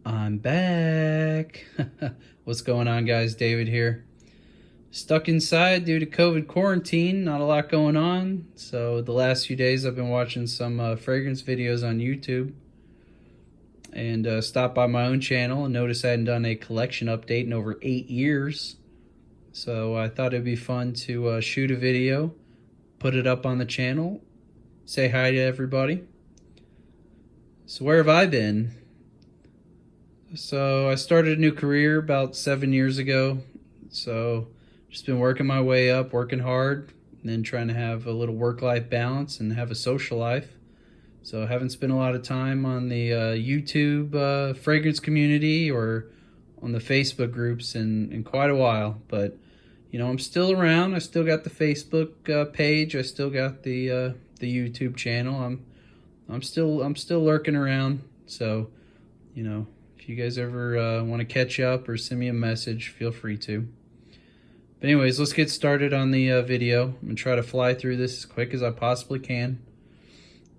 I'm back. What's going on, guys? David here. Stuck inside due to COVID quarantine, not a lot going on. So, the last few days I've been watching some fragrance videos on YouTube and stopped by my own channel and noticed I hadn't done a collection update in over 8 years. So, I thought it'd be fun to shoot a video, put it up on the channel, say hi to everybody. So, where have I been? So I started a new career about 7 years ago. So just been working my way up, working hard, and then trying to have a little work-life balance and have a social life. So I haven't spent a lot of time on the YouTube fragrance community or on the Facebook groups in quite a while. But you know, I'm still around. I still got the Facebook page. I still got the YouTube channel. I'm still lurking around. So you know, if you guys ever want to catch up or send me a message, feel free to. But anyways, let's get started on the video. I'm going to try to fly through this as quick as I possibly can.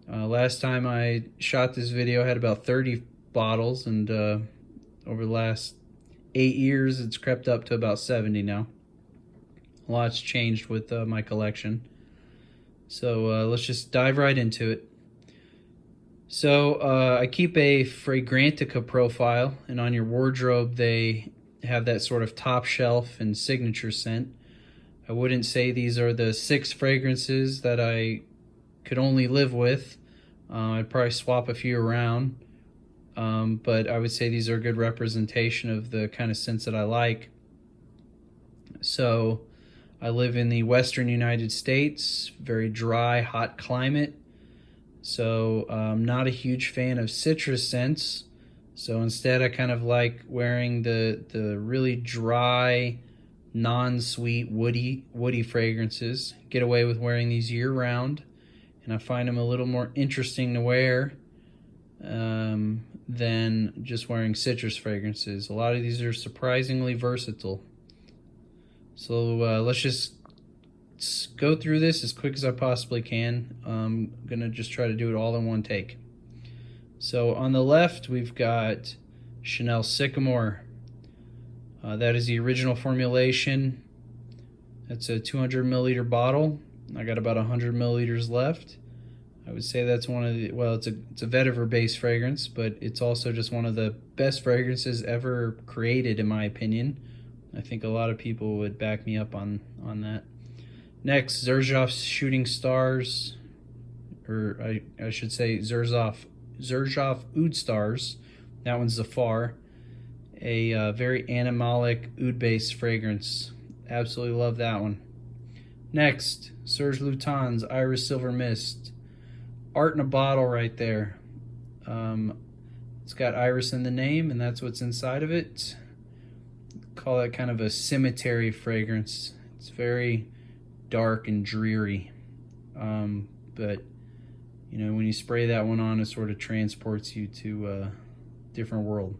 Last time I shot this video, I had about 30 bottles, and over the last 8 years, it's crept up to about 70 now. A lot's changed with my collection. So let's just dive right into it. So I keep a Fragrantica profile, and on your wardrobe they have that sort of top shelf and signature scent. I wouldn't say these are the 6 fragrances that I could only live with. I'd probably swap a few around, but I would say these are a good representation of the kind of scents that I like. So I live in the western United States, very dry, hot climate. So I'm not a huge fan of citrus scents. So instead I kind of like wearing the really dry, non-sweet, woody fragrances. Get away with wearing these year-round. And I find them a little more interesting to wear than just wearing citrus fragrances. A lot of these are surprisingly versatile. So let's just go through this as quick as I possibly can. I'm gonna just try to do it all in one take. So on the left we've got Chanel Sycamore. That is the original formulation. That's a 200 milliliter bottle. I got about 100 milliliters left. I would say that's one of the, well, it's a vetiver based fragrance, but it's also just one of the best fragrances ever created, in my opinion. I think a lot of people would back me up on that. Next, Xerjoff Shooting Stars, or I should say Xerjoff Oud Stars. That one's Zafar, a very animalic oud-based fragrance. Absolutely love that one. Next, Serge Lutens Iris Silver Mist. Art in a bottle right there. It's got iris in the name, and that's what's inside of it. Call it kind of a cemetery fragrance. It's very dark and dreary, but you know, when you spray that one on, it sort of transports you to a different world.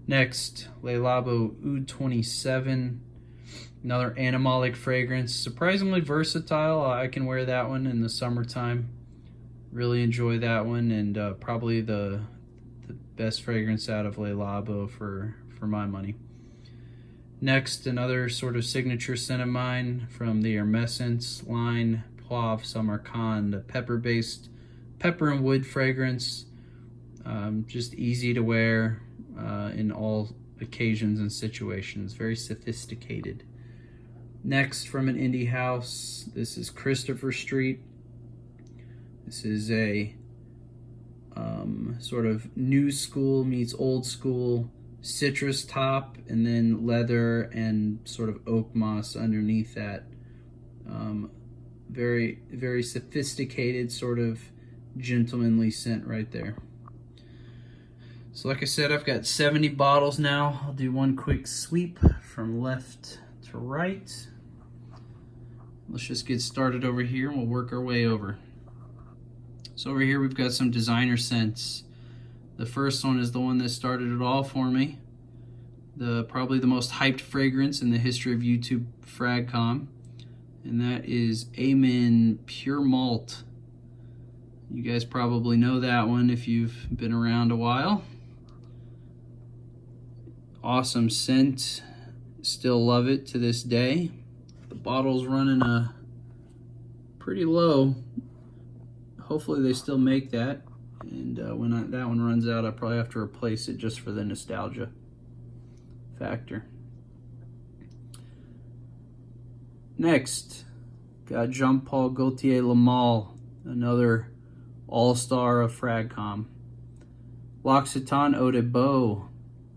Next, Le Labo Oud 27, another animalic fragrance, surprisingly versatile. I can wear that one in the summertime. Really enjoy that one, and probably the best fragrance out of Le Labo for my money. Next, another sort of signature scent of mine from the Hermescence line, Poivre Samarkand, a pepper-based, pepper and wood fragrance. Just easy to wear in all occasions and situations. Very sophisticated. Next, from an indie house, this is Christopher Street. This is a sort of new school meets old school citrus top, and then leather and sort of oak moss underneath that. Very, very sophisticated, sort of gentlemanly scent right there. So like I said, I've got 70 bottles now. I'll do one quick sweep from left to right. Let's just get started over here and we'll work our way over. So over here we've got some designer scents. The first one is the one that started it all for me. Probably the most hyped fragrance in the history of YouTube Fragcom. And that is Amen Pure Malt. You guys probably know that one if you've been around a while. Awesome scent. Still love it to this day. The bottle's running pretty low. Hopefully they still make that. And when that one runs out, I probably have to replace it just for the nostalgia factor. Next, got Jean-Paul Gaultier Le Male, another all-star of Fragcom. L'Occitane Eau de Beau,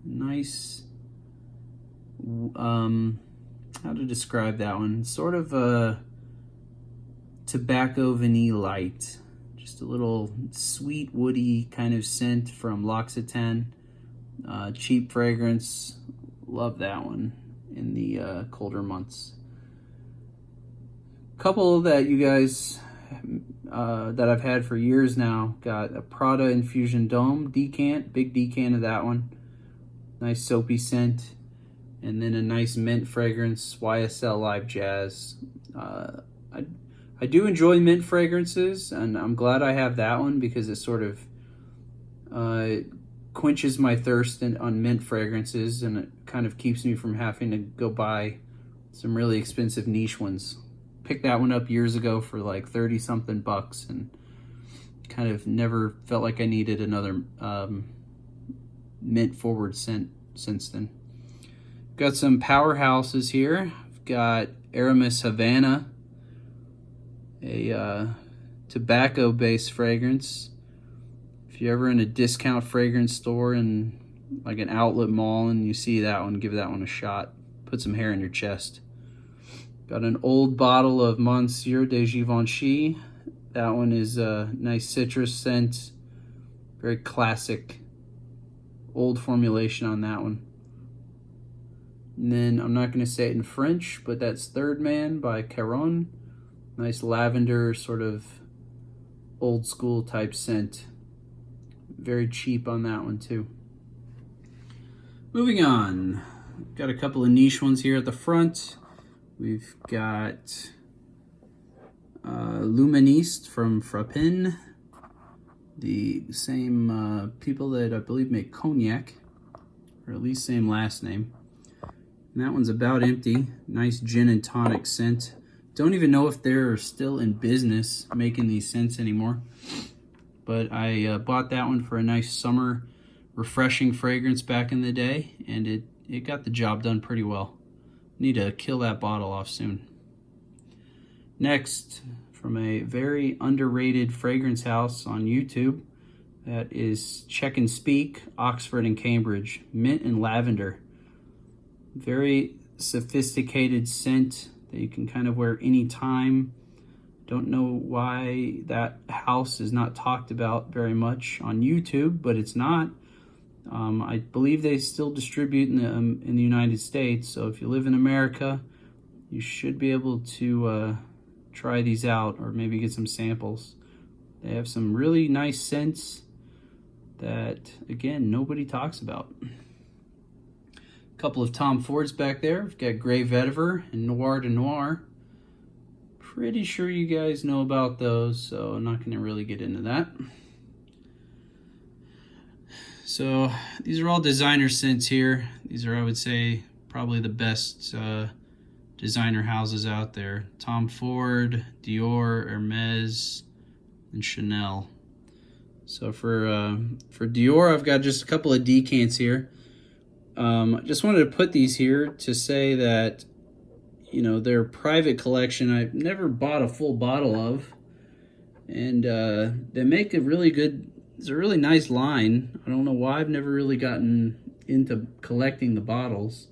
nice. How to describe that one? Sort of a tobacco vanille light. Just a little sweet, woody kind of scent from L'Occitane. Cheap fragrance. Love that one in the colder months. Couple that you guys that I've had for years now. Got a Prada Infusion Dome decant, big decant of that one. Nice soapy scent. And then a nice mint fragrance, YSL Live Jazz. I do enjoy mint fragrances, and I'm glad I have that one because it sort of quenches my thirst on mint fragrances, and it kind of keeps me from having to go buy some really expensive niche ones. Picked that one up years ago for like 30 something bucks, and kind of never felt like I needed another mint forward scent since then. Got some powerhouses here. I've got Aramis Havana, a tobacco-based fragrance. If you're ever in a discount fragrance store in like an outlet mall and you see that one, give that one a shot. Put some hair in your chest. Got an old bottle of Monsieur de Givenchy. That one is a nice citrus scent. Very classic old formulation on that one. And then I'm not going to say it in French, but that's Third Man by Caron. Nice lavender, sort of old school type scent. Very cheap on that one too. Moving on. Got a couple of niche ones here at the front. We've got Luministe from Frappin. The same people that I believe make Cognac, or at least same last name. And that one's about empty. Nice gin and tonic scent. Don't even know if they're still in business making these scents anymore. But I bought that one for a nice summer refreshing fragrance back in the day, and it got the job done pretty well. Need to kill that bottle off soon. Next, from a very underrated fragrance house on YouTube, that is Check and Speak, Oxford and Cambridge. Mint and lavender. Very sophisticated scent that you can kind of wear anytime. Don't know why that house is not talked about very much on YouTube, but it's not. I believe they still distribute in the United States, so if you live in America, you should be able to try these out or maybe get some samples. They have some really nice scents that, again, nobody talks about. A couple of Tom Fords back there. We've got Grey Vetiver and Noir de Noir. Pretty sure you guys know about those, so I'm not going to really get into that. So these are all designer scents here. These are, I would say, probably the best designer houses out there. Tom Ford, Dior, Hermes, and Chanel. So for Dior, I've got just a couple of decants here. I just wanted to put these here to say that, you know, their private collection I've never bought a full bottle of, and they make a really good, it's a really nice line. I don't know why I've never really gotten into collecting the bottles.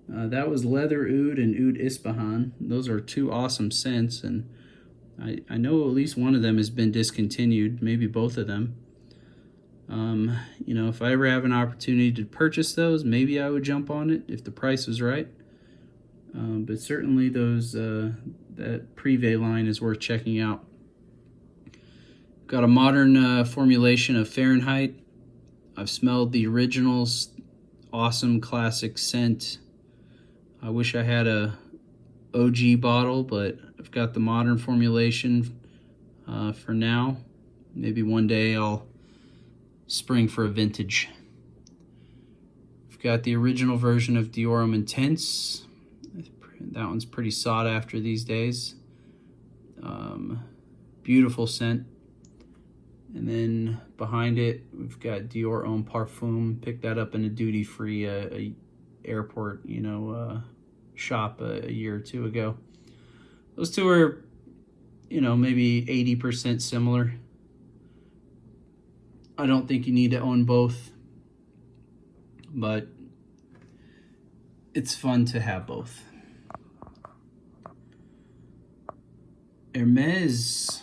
That was Leather Oud and Oud Ispahan. Those are two awesome scents, and I know at least one of them has been discontinued, maybe both of them. You know, if I ever have an opportunity to purchase those, maybe I would jump on it if the price was right. But certainly those that Privé line is worth checking out. Got a modern formulation of Fahrenheit. I've smelled the original's awesome classic scent. I wish I had a OG bottle, but I've got the modern formulation for now. Maybe one day I'll spring for a vintage. I've got the original version of Diorum Intense. That one's pretty sought after these days. Beautiful scent. And then behind it, we've got Dior Homme Parfum. Picked that up in a duty-free airport, shop a year or two ago. Those two are, maybe 80% similar. I don't think you need to own both, but it's fun to have both. Hermès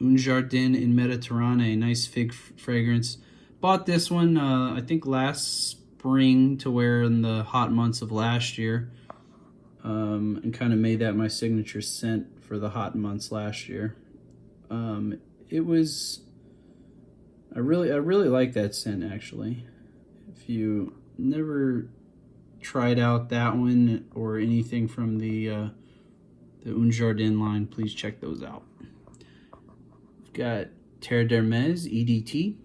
Un Jardin in Méditerranée, nice fig fragrance. Bought this one, I think last spring to wear in the hot months of last year, and kind of made that my signature scent for the hot months last year. It was, I really like that scent actually. If you never tried out that one or anything from the Un Jardin line, please check those out. We've got Terre d'Hermès EDT,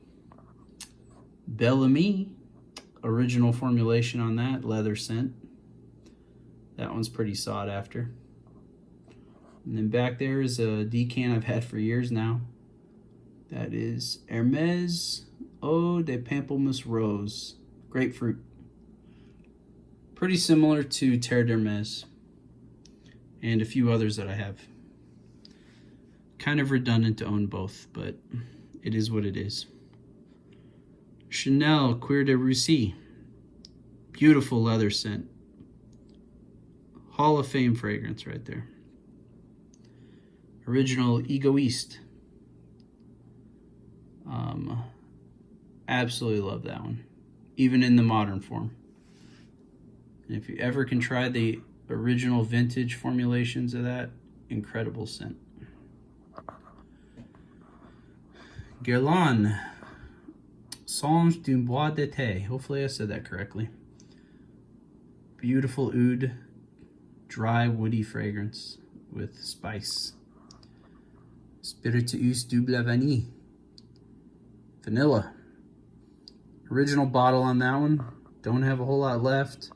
Bel Ami, original formulation on that, leather scent. That one's pretty sought after. And then back there is a decant I've had for years now. That is Hermès Eau de Pamplemousse Rose, grapefruit. Pretty similar to Terre d'Hermès and a few others that I have. Kind of redundant to own both, but it is what it is. Chanel Cuir de Russie, beautiful leather scent. Hall of Fame fragrance right there. Original Egoiste. Absolutely love that one, even in the modern form. And if you ever can try the original vintage formulations of that, incredible scent. Guerlain Songe d'un Bois d'été. Hopefully I said that correctly. Beautiful oud, dry woody fragrance with spice. Spiritueuse Double Vanille. Vanilla. Original bottle on that one. Don't have a whole lot left.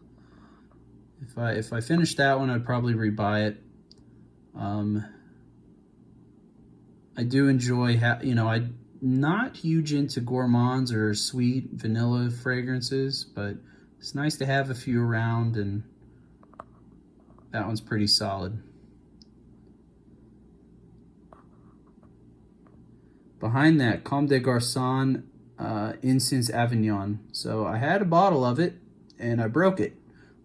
If I finish that one, I'd probably rebuy it. I do enjoy, I'm not huge into gourmands or sweet vanilla fragrances, but it's nice to have a few around, and that one's pretty solid. Behind that, Comme des Garçons Incense Avignon. So I had a bottle of it, and I broke it.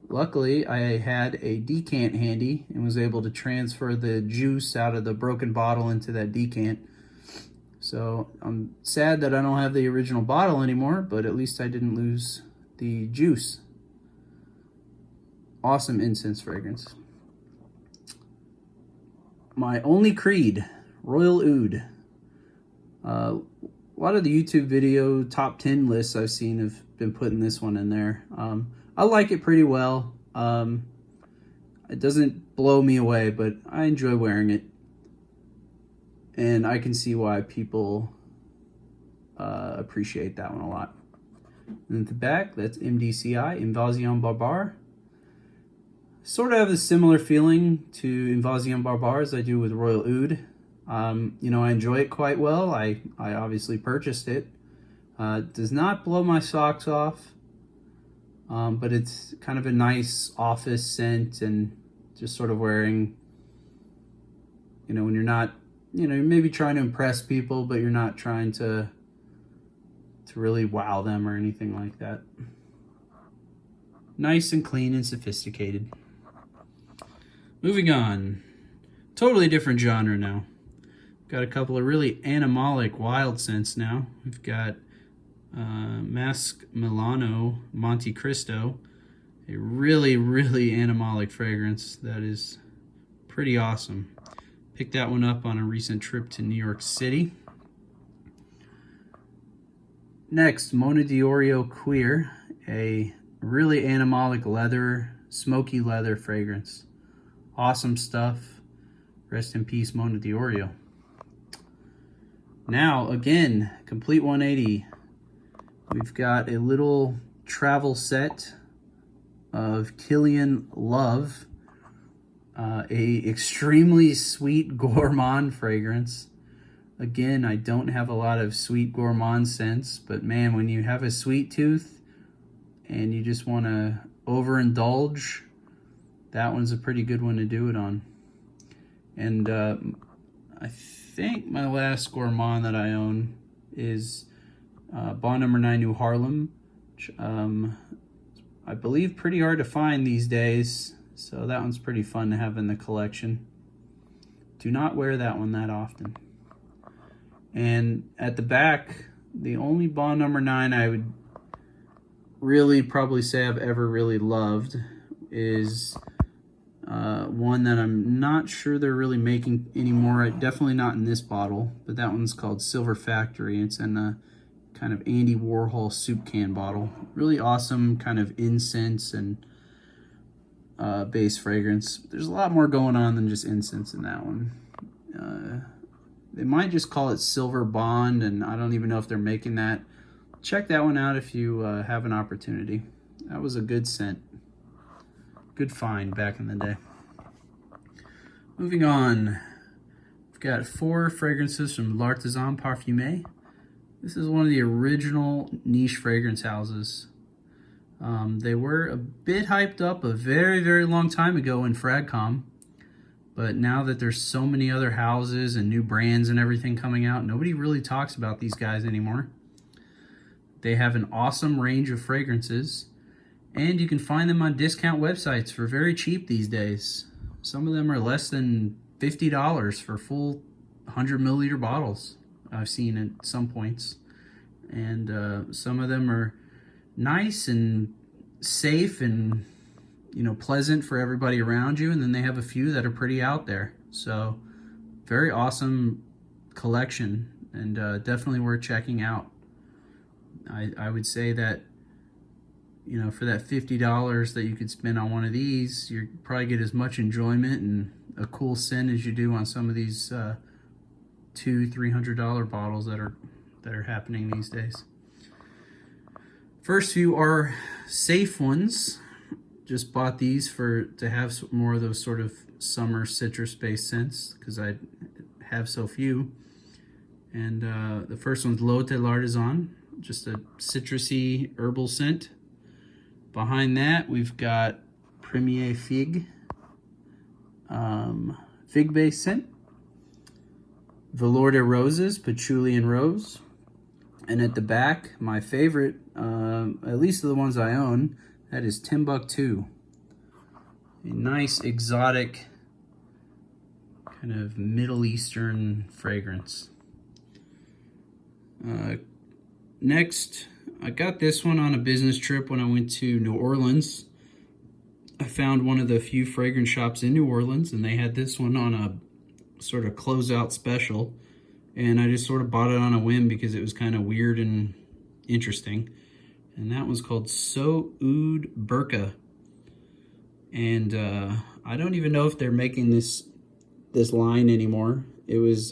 Luckily, I had a decant handy and was able to transfer the juice out of the broken bottle into that decant. So I'm sad that I don't have the original bottle anymore, but at least I didn't lose the juice. Awesome incense fragrance. My only creed, Royal Oud. A lot of the YouTube video top 10 lists I've seen have been putting this one in there. I like it pretty well. It doesn't blow me away, but I enjoy wearing it. And I can see why people appreciate that one a lot. And at the back, that's MDCI, Invasion Barbare. Sort of have a similar feeling to Invasion Barbare as I do with Royal Oud. I enjoy it quite well. I obviously purchased it. Does not blow my socks off. But it's kind of a nice office scent, and just sort of wearing, when you're not, you're maybe trying to impress people, but you're not trying to really wow them or anything like that. Nice and clean and sophisticated. Moving on. Totally different genre now. Got a couple of really animalic wild scents now. We've got Masque Milano Monte Cristo, a really animalic fragrance that is pretty awesome. Picked that one up on a recent trip to New York City. Next, Mona Diorio Cuir, a really animalic leather, smoky leather fragrance. Awesome stuff. Rest in peace, Mona Diorio. Now, again, complete 180. We've got a little travel set of Killian Love, a extremely sweet gourmand fragrance. Again, I don't have a lot of sweet gourmand scents, but man, when you have a sweet tooth and you just want to overindulge, that one's a pretty good one to do it on. And I think my last gourmand that I own is Bond Number 9 New Harlem, which I believe pretty hard to find these days, so that one's pretty fun to have in the collection. Do not wear that one that often. And at the back, the only Bond Number 9 I would really probably say I've ever really loved is one that I'm not sure they're really making anymore. Definitely not in this bottle, but that one's called Silver Factory. It's in a kind of Andy Warhol soup can bottle. Really awesome kind of incense and base fragrance. There's a lot more going on than just incense in that one. They might just call it Silver Bond, and I don't even know if they're making that. Check that one out if you have an opportunity. That was a good scent. Good find back in the day. Moving on, we've got 4 fragrances from L'Artisan Parfumé. This is one of the original niche fragrance houses. They were a bit hyped up a very, very long time ago in Fragcom, but now that there's so many other houses and new brands and everything coming out, nobody really talks about these guys anymore. They have an awesome range of fragrances, and you can find them on discount websites for very cheap these days. Some of them are less than $50 for full 100 milliliter bottles, I've seen at some points. And some of them are nice and safe and, you know, pleasant for everybody around you. And then they have a few that are pretty out there. So very awesome collection, and definitely worth checking out. I would say that, you know, for that $50 that you could spend on one of these, you probably get as much enjoyment and a cool scent as you do on some of these $200-300 bottles that are happening these days. First few are safe ones. Just bought these to have more of those sort of summer citrus-based scents because I have so few. And the first one's L'Eau de l'Artisan, just a citrusy herbal scent. Behind that, we've got Premier Fig, fig-based scent. Velour de Roses, Patchouli and Rose. And at the back, my favorite, at least of the ones I own, that is Timbuktu. A nice, exotic, kind of Middle Eastern fragrance. Next, I got this one on a business trip when I went to New Orleans. I found one of the few fragrance shops in New Orleans, and they had this one on a sort of closeout special. And I just sort of bought it on a whim because it was kind of weird and interesting. And that was called So Oud Burqa. And I don't even know if they're making this line anymore. It was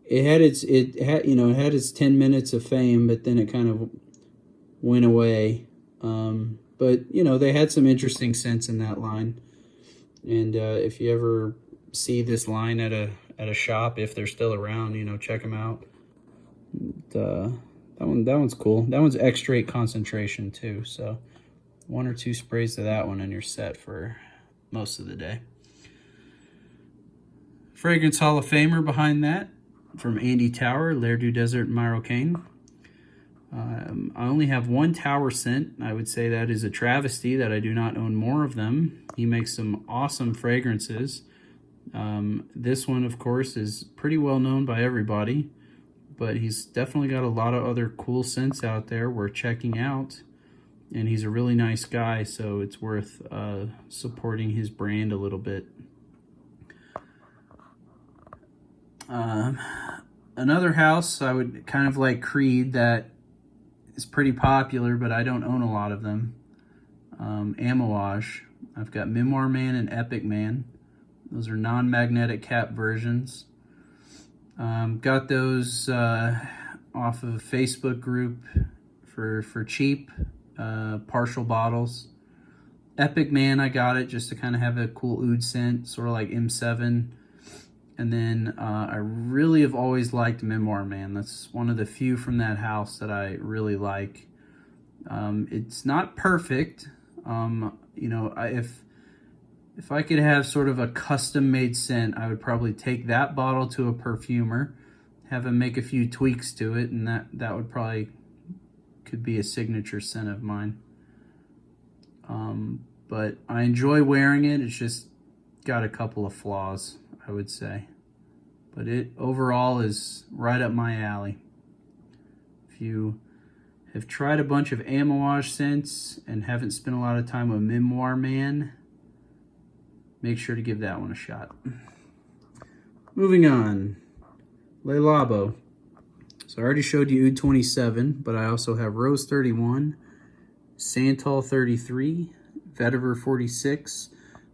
it had its 10 minutes of fame, but then it kind of went away. But you know, they had some interesting scents in that line. And if you ever see this line at a shop, if they're still around, you know, check them out. That one's cool. That one's extrait concentration too, so 1 or 2 sprays of that one and you're set for most of the day. Fragrance Hall of Famer behind that, from Andy Tower, L'air du Desert Marocain. I only have 1 Tower scent. I would say that is a travesty that I do not own more of them. He makes some awesome fragrances. This one, of course, is pretty well known by everybody, but he's definitely got a lot of other cool scents out there worth checking out. And he's a really nice guy, so it's worth supporting his brand a little bit. Another house I would kind of like Creed that is pretty popular, but I don't own a lot of them. Amouage. I've got Memoir Man and Epic Man. Those are non-magnetic cap versions. Got those off of a Facebook group for cheap, partial bottles. Epic Man, I got it just to kind of have a cool oud scent, sort of like M7. And then I really have always liked Memoir Man. That's one of the few from that house that I really like. It's not perfect. You know, if I could have sort of a custom-made scent, I would probably take that bottle to a perfumer, have him make a few tweaks to it, and that would probably could be a signature scent of mine. But I enjoy wearing it. It's just got a couple of flaws, I would say. But it overall is right up my alley. If you have tried a bunch of Amouage scents and haven't spent a lot of time with Memoir Man, make sure to give that one a shot. Moving on, Le Labo. So I already showed you Oud 27, but I also have Rose 31, Santal 33, Vetiver 46.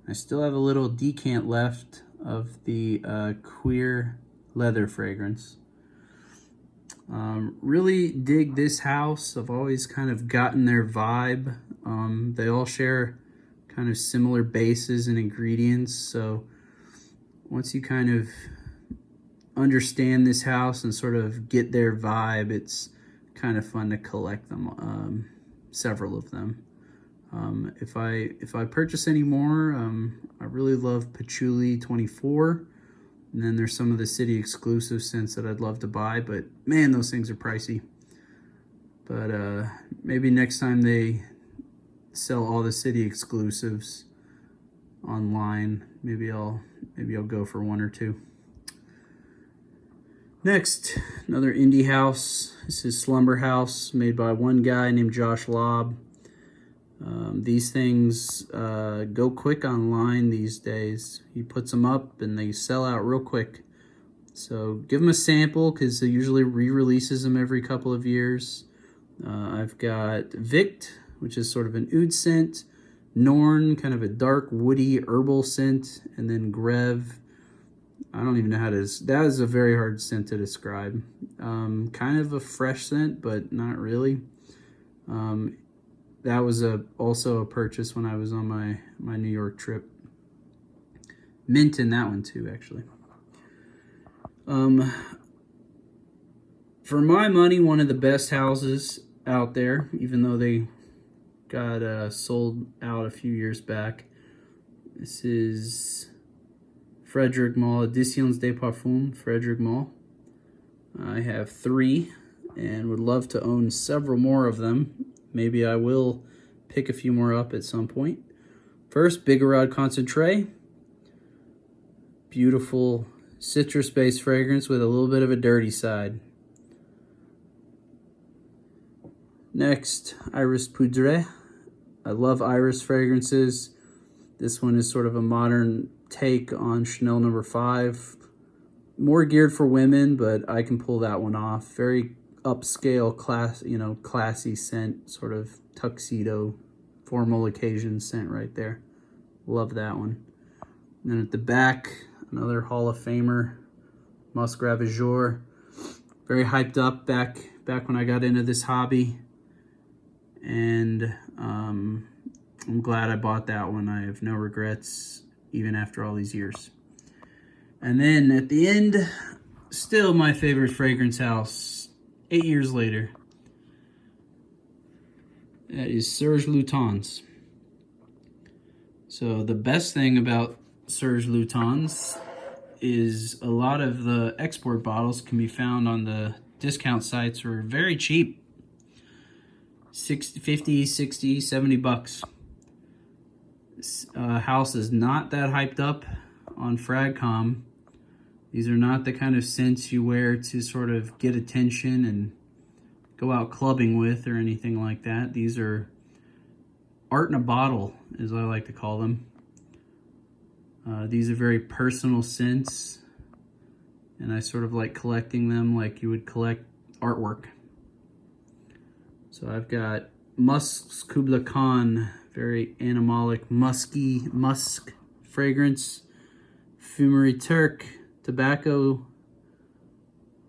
I still have a little decant left of the Queer leather fragrance. Really dig this house. I've always kind of gotten their vibe. They all share kind of similar bases and ingredients, so once you kind of understand this house and sort of get their vibe, it's kind of fun to collect them, several of them. If I purchase any more, I really love Patchouli 24, and then there's some of the city exclusive scents that I'd love to buy, but man, those things are pricey. But maybe next time they sell all the city exclusives online, maybe I'll go for one or two. Next, another indie house. This is Slumber House, made by one guy named Josh Lobb. These things go quick online these days. He puts them up and they sell out real quick. So give them a sample because he usually re-releases them every couple of years. I've got Vict, which is sort of an oud scent, Norn, kind of a dark woody herbal scent, and then Greve. I don't even know how to, that is a very hard scent to describe. Kind of a fresh scent, but not really. That was also a purchase when I was on my New York trip. Mint in that one too, actually. For my money, one of the best houses out there, even though they got sold out a few years back. This is Frederic Malle, Editions de Parfum, Frederic Malle. I have 3 and would love to own several more of them. Maybe I will pick a few more up at some point. First, Bigarade Concentré. Beautiful citrus-based fragrance with a little bit of a dirty side. Next, Iris Poudre. I love Iris fragrances. This one is sort of a modern take on Chanel No. 5. More geared for women, but I can pull that one off. Very upscale, classy scent, sort of tuxedo, formal occasion scent right there. Love that one. And then at the back, another Hall of Famer, Musc Ravageur. Very hyped up back when I got into this hobby. And I'm glad I bought that one. I have no regrets, even after all these years. And then at the end, still my favorite fragrance house, 8 years later. That is Serge Lutens. So the best thing about Serge Lutens is a lot of the export bottles can be found on the discount sites for very cheap. 50, 60, 70 bucks. This house is not that hyped up on Fragcom. These are not the kind of scents you wear to sort of get attention and go out clubbing with or anything like that. These are art in a bottle, as I like to call them. These are very personal scents, and I sort of like collecting them like you would collect artwork. So I've got Musk Kubla Khan, very animalic, musky musk fragrance. Fumerie Turk, tobacco.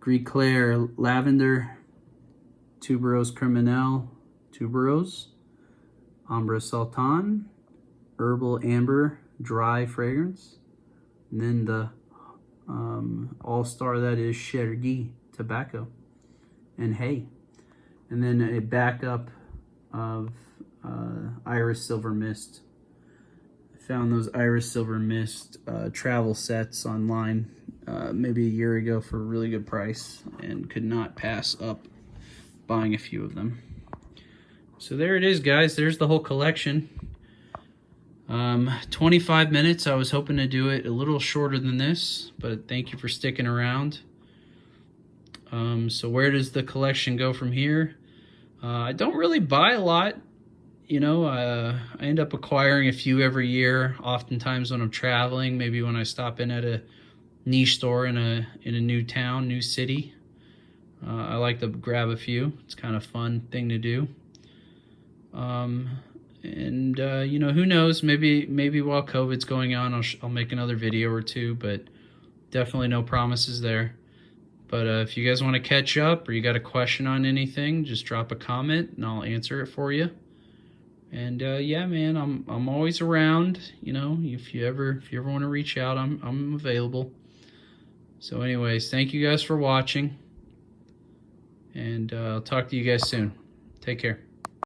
Gris Clair, lavender. Tuberose Criminal Tuberose, Ambre Sultan, Herbal Amber Dry Fragrance, and then the all-star that is Chergui Tobacco and Hay, and then a backup of Iris Silver Mist. I found those Iris Silver Mist travel sets online maybe a year ago for a really good price and could not pass up buying a few of them. So there it is, guys. There's the whole collection. 25 minutes. I was hoping to do it a little shorter than this, but thank you for sticking around. So where does the collection go from here? I don't really buy a lot. You know, I end up acquiring a few every year, oftentimes when I'm traveling, maybe when I stop in at a niche store in a new town, new city. I like to grab a few. It's kind of a fun thing to do. You know, who knows, maybe while COVID's going on, I'll make another video or two, but definitely no promises there. But if you guys want to catch up or you got a question on anything, just drop a comment and I'll answer it for you. And yeah, man, I'm always around. You know, if you ever want to reach out, I'm available. So anyways, thank you guys for watching, and I'll talk to you guys soon. Take care.